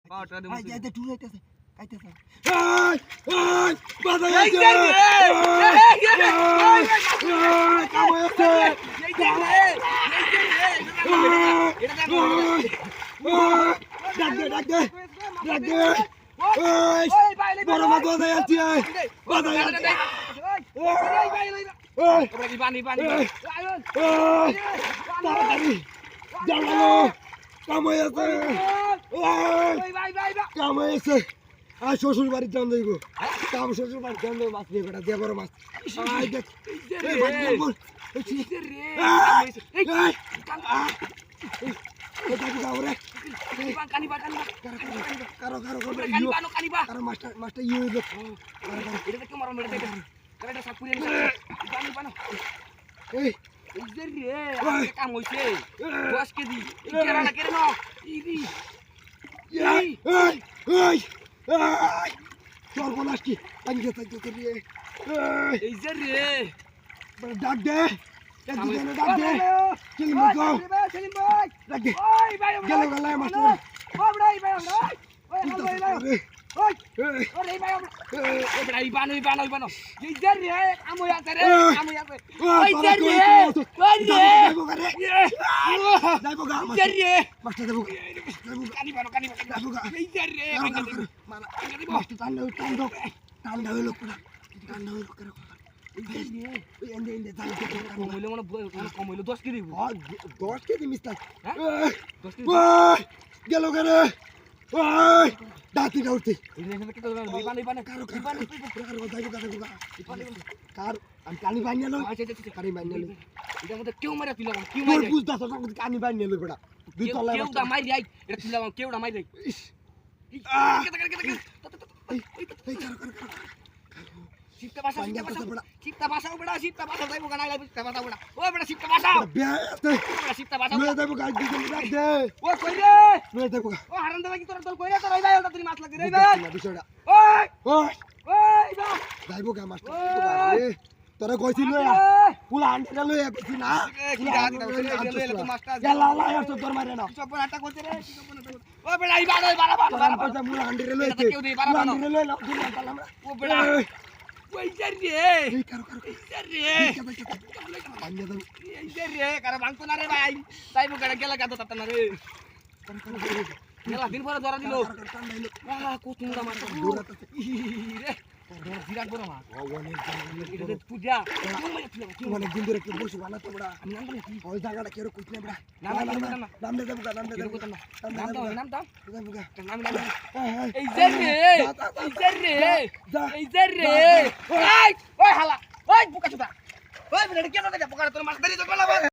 পাওয়াটা দেব আই যাইতে টুর হইতাছে কাইতেছে এই বাধা গেছে কাম হয়েছে ডাক দে বড় মাছ বাধা যাচ্ছি বাধা যাচ্ছে পানি তাড়াতাড়ি জানালো কাম হয়েছে কাম হয়েছে আর শ্বশুর বাড়ির যান যাইব কাম শ্বশুর বাড়ির যান যাইব মাছ নিয়ে বেটা যে বড় মাছ আই দেখ এই মাছ নিয়ে বল মাছটা ইয়ে হইল এই কাম হইছে 10 কেজি কেরা না কেরে ন ইদি সর্বনাশ কি পাঞ্জা তাইতে রে এই যে রে ডাক দে একজনে ডাক দে সেলিম ভাই ডাক দে ওই ভাই গেল গেল মাস্টার ও ভাই ওই হাল্লা ওই ওরে ভাই ও ভাই বানো এই যে রে আমো আছে রে আমো আছে ওই যে রে যাইবো গা যে রে মাস্টার যাইবো কানি বানো যাইবো গা এই যে রে মাস্টার টান্ডা হইলো করে কমইলে মানে কমইলে 10 কেজি দিব 10 কেজি মিস্টার হ্যাঁ 10 কেজি গেল গেলে ডাকি উঠতে পানি কারো কার আমি কানি বানিয়ে লো কানি বানিয়ে লো এটার মধ্যে কেউ মারা তুইলাম কেউ তোর মারা বুঝতাছ না কানি বানিয়ে লো বেটা দুই তলা কেউটা মারি আই এটা তুইলাম কেউটা মারি আই শিপটা বাসা বড়া যাইবো গানা লাগবে শিপটা বাসা বড়া ও বড়া শিপটা বাসা বেতে শিপটা বাসা লয়ে যাবো গাই দিকে ডাক দে ও কই রে লয়ে যাবো ও হারান দাদা কি তোর কই রে তোর ভাই ওটা তুই মাছ লাগে রে ভাই বিষয়টা ওই ওই ওই বা যাইবো গা মাস্টার রে তোরা কইছিল লয়া পুলা আন্ডা লয়া কইছি না গেলা লা আর তো তোর মারে না সব আটা করতে রে ও বেড়া এই বাড়া পয়সা মুলা আন্ডা লয়া কেউ দে বাড়া বাড়া লয়া না দুই আমরা ও বেড়া ওই যে রে এই কারো এই যে রে আন্ডা দাও এই যে রে কারা ভাঙতো না রে ভাই যাইবো গেলা গাদো তাতা না রে মেলা দিন পরে ধরা দিল কত মুড়া মাছ রে বিরাট বড় মাছ পূজা অনেক দিন ধরে কি বসে বানাতো বড়া আমি নাম বলি ওই জায়গাটা কেউ কইছ না বড়া নাম দে যাবো নাম দে এই যে রে ওই হালা ওই বুকা চুদা ওই বিরাট কে না পোকা তোর মাছ ধরে তো